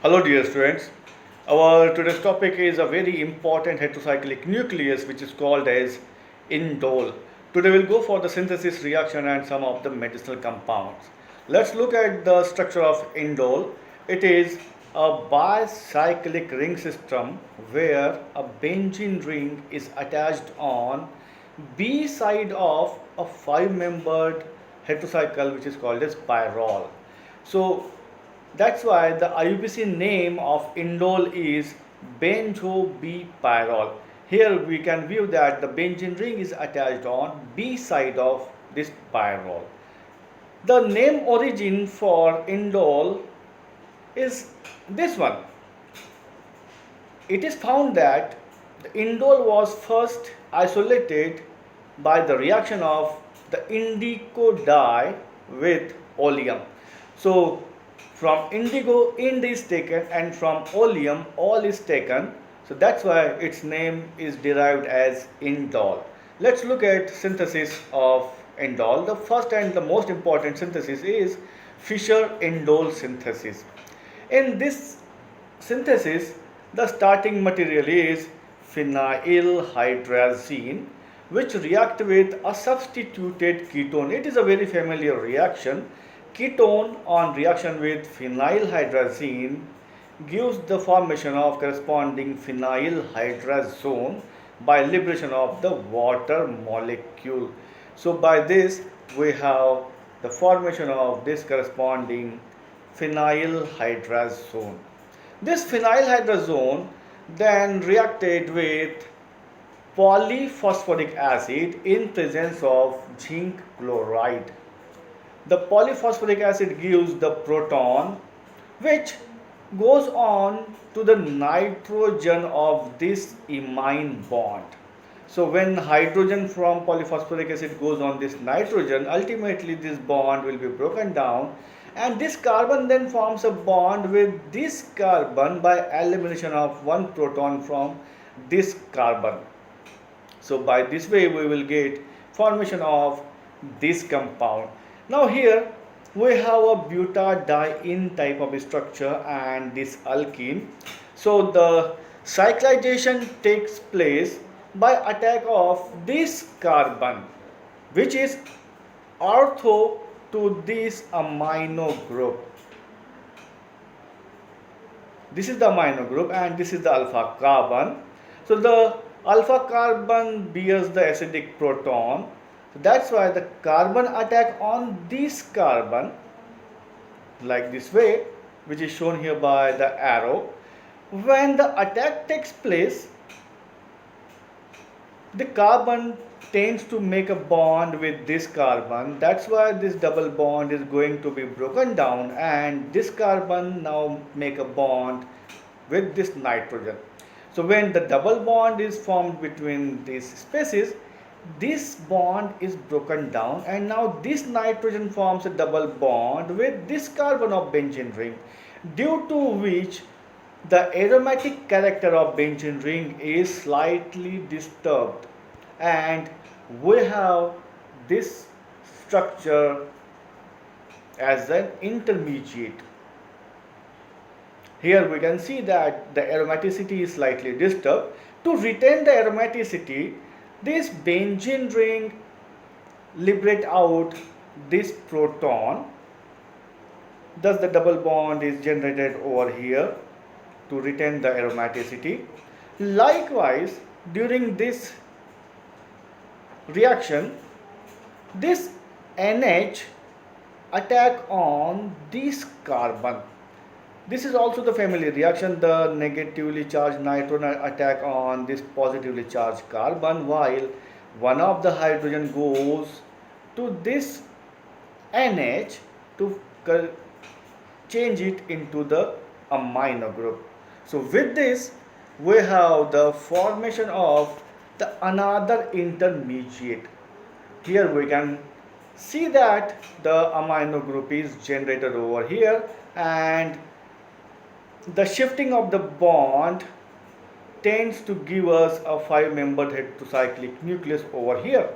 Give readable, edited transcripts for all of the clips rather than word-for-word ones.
Hello dear students. Our today's topic is a very important heterocyclic nucleus which is called as indole. Today we'll go for the synthesis reaction and some of the medicinal compounds. Let's look at the structure of indole. It is a bicyclic ring system where a benzene ring is attached on B side of a 5-membered heterocycle which is called as pyrrole. So that's why the IUPAC name of indole is benzo-B-pyrrole. Here we can view that the benzene ring is attached on B side of this pyrrole. The name origin for indole is this one. It is found that the indole was first isolated by the reaction of the indigo dye with oleum. So from indigo ind is taken and from oleum all is taken. So that's why its name is derived as indole. Let's look at synthesis of indole. The first and the most important synthesis is Fischer-indole synthesis. In this synthesis, the starting material is phenylhydrazine, which react with a substituted ketone. It is a very familiar reaction. Ketone on reaction with phenylhydrazine gives the formation of corresponding phenylhydrazone by liberation of the water molecule. So by this we have the formation of this corresponding phenylhydrazone. This phenylhydrazone then reacted with polyphosphoric acid in presence of zinc chloride. The polyphosphoric acid gives the proton which goes on to the nitrogen of this imine bond. So when hydrogen from polyphosphoric acid goes on this nitrogen, ultimately this bond will be broken down and this carbon then forms a bond with this carbon by elimination of one proton from this carbon. So by this way we will get formation of this compound. Now here we have a butadiene type of structure and this alkene. So the cyclization takes place by attack of this carbon which is ortho to this amino group. This is the amino group and this is the alpha carbon. So the alpha carbon bears the acidic proton. So that's why the carbon attack on this carbon like this way, which is shown here by the arrow. When the attack takes place, the carbon tends to make a bond with this carbon. That's why this double bond is going to be broken down and this carbon now make a bond with this nitrogen. So when the double bond is formed between these species, this bond is broken down and now this nitrogen forms a double bond with this carbon of benzene ring, due to which the aromatic character of benzene ring is slightly disturbed and we have this structure as an intermediate. Here we can see that the aromaticity is slightly disturbed. To retain the aromaticity, this benzene ring liberate out this proton. Thus the double bond is generated over here to retain the aromaticity. Likewise, during this reaction, this NH attack on this carbon. This is also the familiar reaction. The negatively charged nitrogen attack on this positively charged carbon, while one of the hydrogen goes to this NH to change it into the amino group. So with this we have the formation of the another intermediate. Here we can see that the amino group is generated over here and the shifting of the bond tends to give us a 5-membered heterocyclic nucleus over here.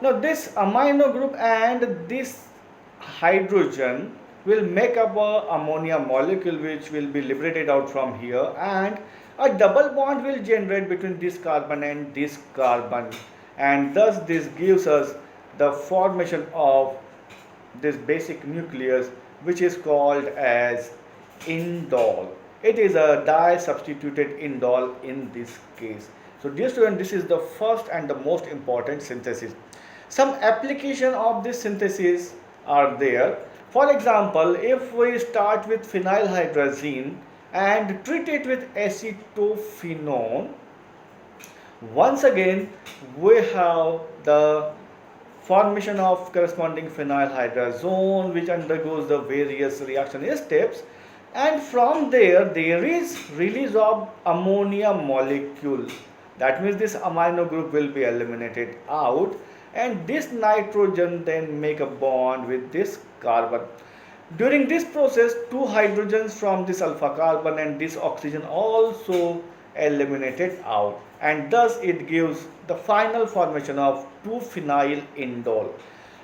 Now this amino group and this hydrogen will make up a ammonia molecule which will be liberated out from here, and a double bond will generate between this carbon and this carbon, and thus this gives us the formation of this basic nucleus which is called as indole. It is a di-substituted indole in this case. So dear student, this is the first and the most important synthesis. Some application of this synthesis are there. For example, if we start with phenylhydrazine and treat it with acetophenone, once again we have the formation of corresponding phenylhydrazone which undergoes the various reaction steps, and from there is release of ammonia molecule. That means this amino group will be eliminated out, and this nitrogen then make a bond with this carbon. During this process, two hydrogens from this alpha carbon and this oxygen also eliminated out, and thus it gives the final formation of 2-phenyl indole.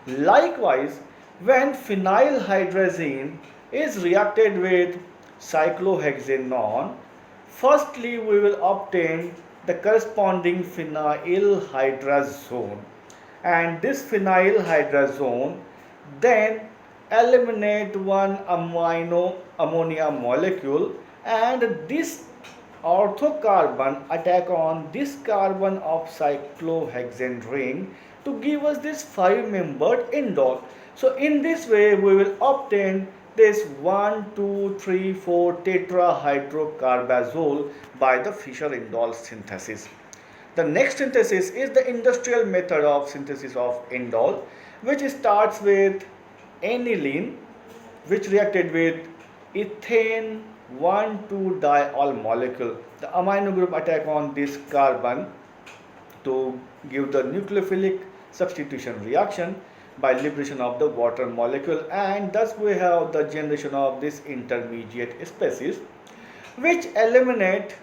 Likewise, when phenylhydrazine is reacted with cyclohexanone, firstly we will obtain the corresponding phenylhydrazone, and this phenylhydrazone then eliminate one ammonia molecule, and this orthocarbon attack on this carbon of cyclohexane ring to give us this 5-membered indole. So in this way we will obtain this 1,2,3,4 tetrahydrocarbazole by the Fischer-Indole synthesis. The next synthesis is the industrial method of synthesis of indole, which starts with aniline, which reacted with ethane 1,2-diol molecule. The amino group attack on this carbon to give the nucleophilic substitution reaction by liberation of the water molecule, and thus we have the generation of this intermediate species which eliminate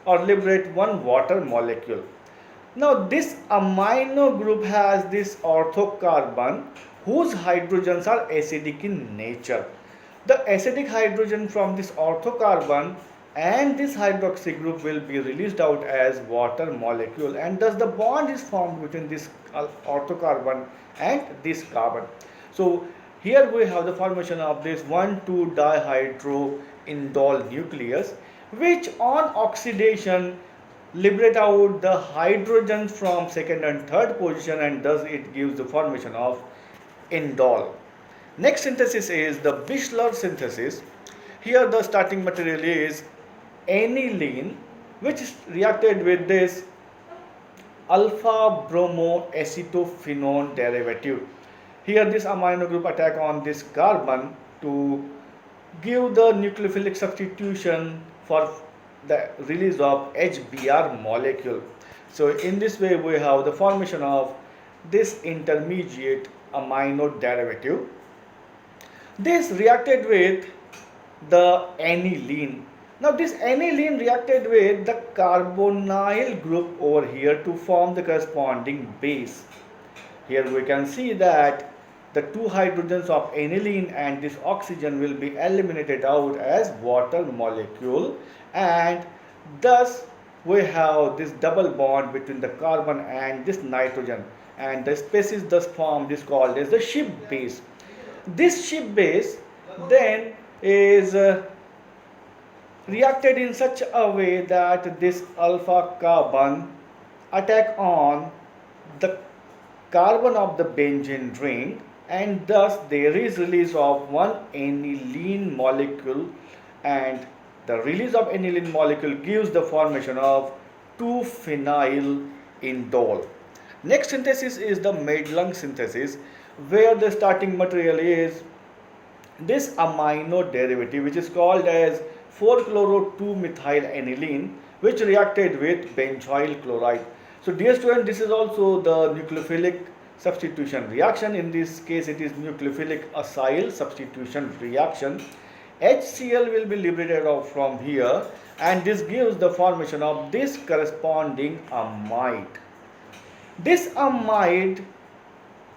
or liberate one water molecule. Now this amino group has this orthocarbon whose hydrogens are acidic in nature. The acidic hydrogen from this orthocarbon and this hydroxy group will be released out as water molecule, and thus the bond is formed between this orthocarbon and this carbon. So here we have the formation of this 1,2-dihydroindole nucleus, which on oxidation liberate out the hydrogens from second and third position, and thus it gives the formation of indole. Next synthesis is the Bischler synthesis. Here the starting material is aniline, which is reacted with this alpha bromoacetophenone derivative. Here this amino group attack on this carbon to give the nucleophilic substitution for the release of HBr molecule. So in this way we have the formation of this intermediate amino derivative. This reacted with the aniline. Now this aniline reacted with the carbonyl group over here to form the corresponding base. Here we can see that the two hydrogens of aniline and this oxygen will be eliminated out as water molecule, and thus we have this double bond between the carbon and this nitrogen, and the species thus formed is called as the Schiff base. This Schiff base then is reacted in such a way that this alpha carbon attack on the carbon of the benzene ring, and thus there is release of one aniline molecule, and the release of aniline molecule gives the formation of 2-phenyl indole. Next synthesis is the Madelung synthesis, where the starting material is this amino derivative which is called as 4-chloro-2-methyl-aniline, which reacted with benzoyl chloride. So dear student, this is also the nucleophilic substitution reaction. In this case it is nucleophilic acyl substitution reaction. HCl will be liberated out from here, and this gives the formation of this corresponding amide. This amide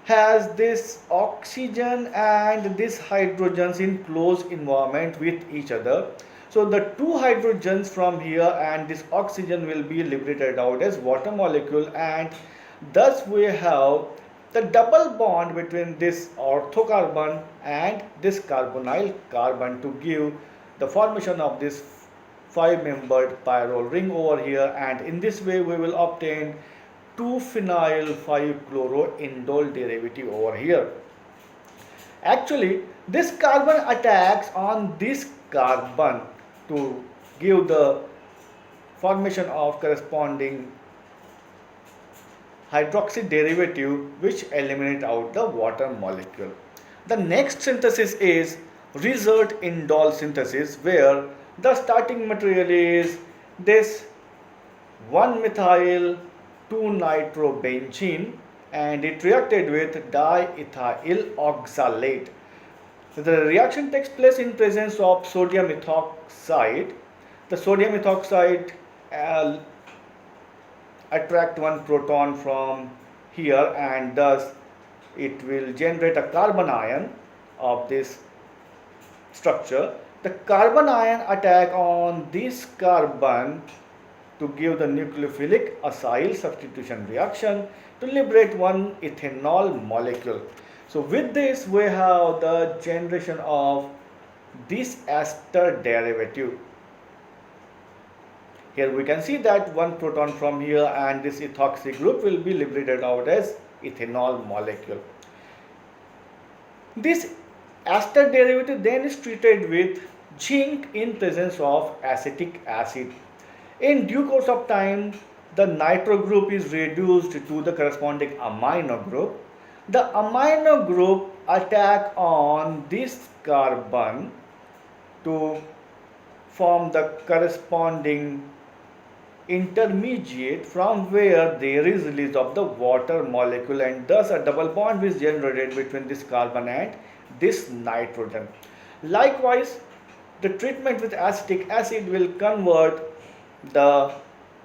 has this oxygen and this hydrogens in close environment with each other. So the two hydrogens from here and this oxygen will be liberated out as water molecule, and thus we have the double bond between this orthocarbon and this carbonyl carbon to give the formation of this five membered pyrrole ring over here, and in this way we will obtain 2-phenyl 5-chloroindole derivative over here. Actually, this carbon attacks on this carbon to give the formation of corresponding hydroxy derivative which eliminate out the water molecule. The next synthesis is result indole synthesis, where the starting material is this 1-methyl 2-nitrobenzene, and it reacted with diethyl oxalate. So the reaction takes place in presence of sodium ethoxide. The sodium ethoxide attract one proton from here, and thus it will generate a carbon ion of this structure. The carbon ion attack on this carbon to give the nucleophilic acyl substitution reaction to liberate one ethanol molecule. So with this we have the generation of this ester derivative. Here we can see that one proton from here and this ethoxy group will be liberated out as ethanol molecule. This ester derivative then is treated with zinc in presence of acetic acid. In due course of time, the nitro group is reduced to the corresponding amino group. The amino group attack on this carbon to form the corresponding intermediate, from where there is release of the water molecule, and thus a double bond is generated between this carbon and this nitrogen. Likewise, the treatment with acetic acid will convert the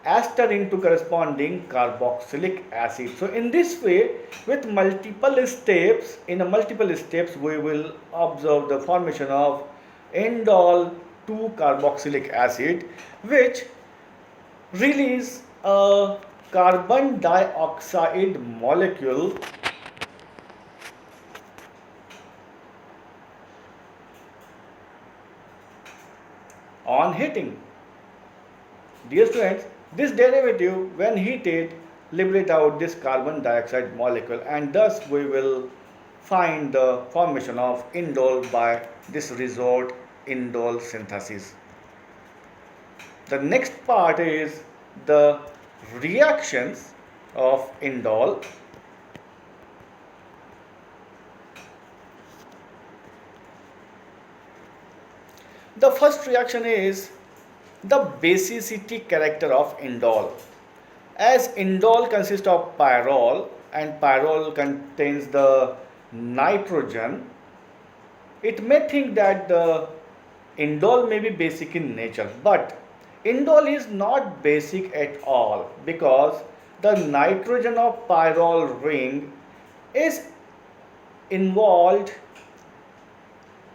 ester into corresponding carboxylic acid. So in this way, with multiple steps, we will observe the formation of indole 2-carboxylic acid, which release a carbon dioxide molecule on heating. Dear students, this derivative when heated liberate out this carbon dioxide molecule, and thus we will find the formation of indole by this resort indole synthesis. The next part is the reactions of indole. The first reaction is the basicity character of indole. As indole consists of pyrrole and pyrrole contains the nitrogen, it may think that the indole may be basic in nature, but indole is not basic at all, because the nitrogen of pyrrole ring is involved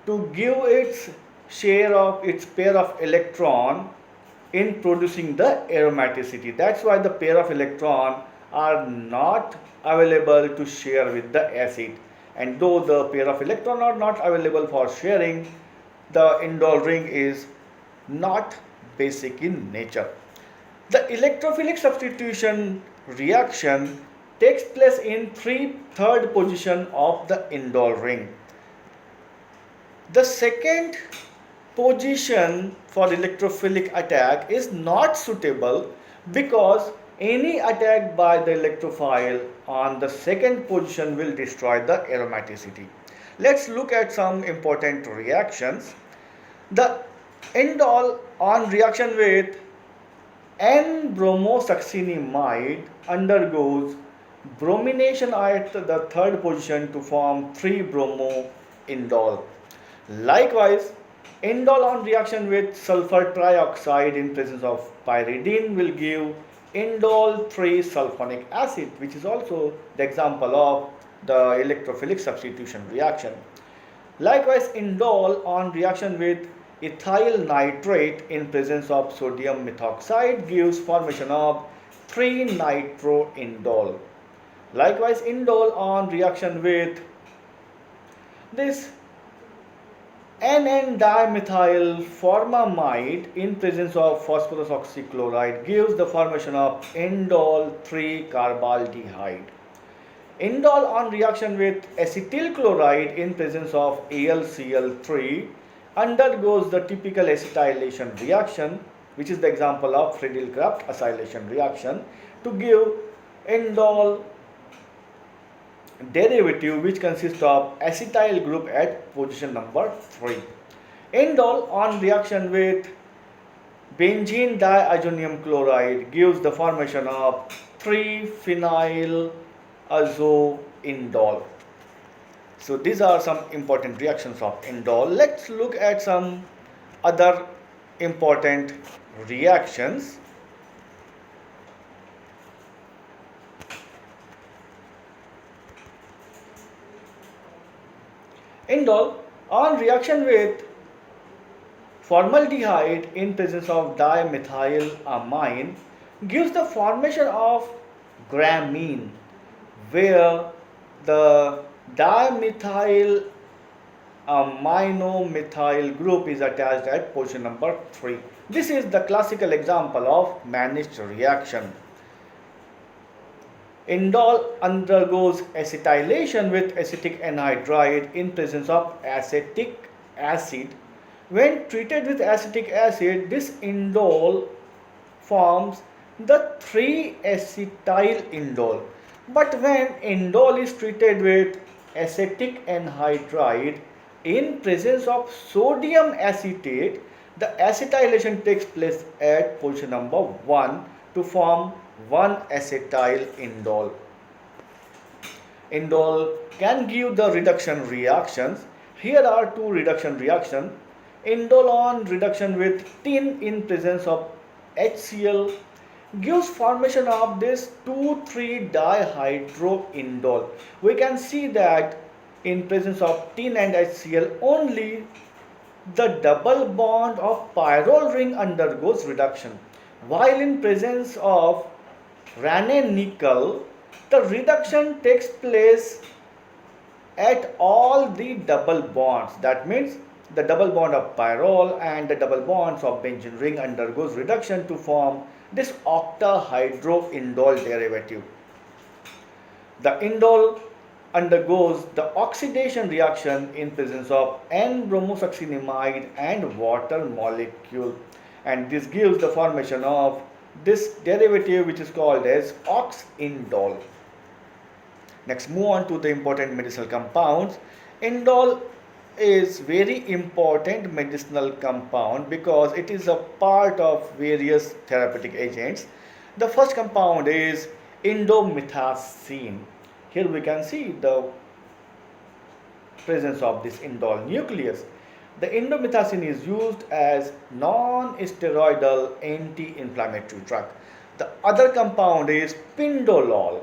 to give its share of its pair of electron in producing the aromaticity. That's why the pair of electron are not available to share with the acid, and though the pair of electron are not available for sharing, the indole ring is not basic in nature. The electrophilic substitution reaction takes place in third position of the indole ring. The second position for electrophilic attack is not suitable, because any attack by the electrophile on the second position will destroy the aromaticity. Let's look at some important reactions. The indole on reaction with N-bromosuccinimide undergoes bromination at the third position to form 3-bromo-indole. Likewise, indole on reaction with sulfur trioxide in presence of pyridine will give indole 3-sulfonic acid, which is also the example of the electrophilic substitution reaction. Likewise, indole on reaction with ethyl nitrate in presence of sodium methoxide gives formation of 3-nitroindole. Likewise, indole on reaction with this NN-dimethyl formamide in presence of phosphorus oxychloride gives the formation of indole 3-carbaldehyde. Indole on reaction with acetyl chloride in presence of AlCl3 undergoes the typical acetylation reaction, which is the example of Friedel-Crafts acylation reaction, to give indole derivative which consists of acetyl group at position number 3. Indole on reaction with benzene diazonium chloride gives the formation of 3-phenylazoindole. So these are some important reactions of indole. Let's look at some other important reactions. Indole on reaction with formaldehyde in presence of dimethylamine gives the formation of gramine, where the dimethyl aminomethyl group is attached at position number 3. This is the classical example of managed reaction. Indole undergoes acetylation with acetic anhydride in presence of acetic acid. When treated with acetic acid, this indole forms the 3-acetyl indole. But when indole is treated with acetic anhydride in presence of sodium acetate, the acetylation takes place at position number 1 to form 1-acetyl indole. Indole can give the reduction reactions. Here are two reduction reactions. Indole on reduction with tin in presence of HCl gives formation of this 2,3-dihydroindole. We can see that in presence of tin and HCl only the double bond of pyrrole ring undergoes reduction, while in presence of Raney nickel the reduction takes place at all the double bonds. That means the double bond of pyrrole and the double bonds of benzene ring undergoes reduction to form this octahydroindole derivative. The indole undergoes the oxidation reaction in presence of N-bromosuccinimide and water molecule, and this gives the formation of this derivative which is called as oxindole. Next, move on to the important medicinal compounds. Indole is very important medicinal compound because it is a part of various therapeutic agents. The first compound is indomethacin. Here we can see the presence of this indole nucleus. The indomethacin is used as non-steroidal anti-inflammatory drug. The other compound is pindolol.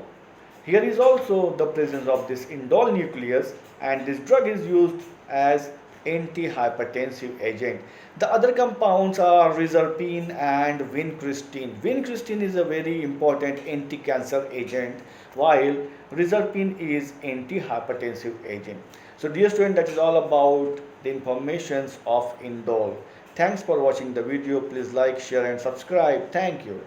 Here is also the presence of this indole nucleus, and this drug is used as antihypertensive agent. The other compounds are reserpine and vincristine. Vincristine is a very important anti-cancer agent, while reserpine is antihypertensive agent. So dear student, that is all about the informations of indole. Thanks for watching the video. Please like, share and subscribe. Thank you.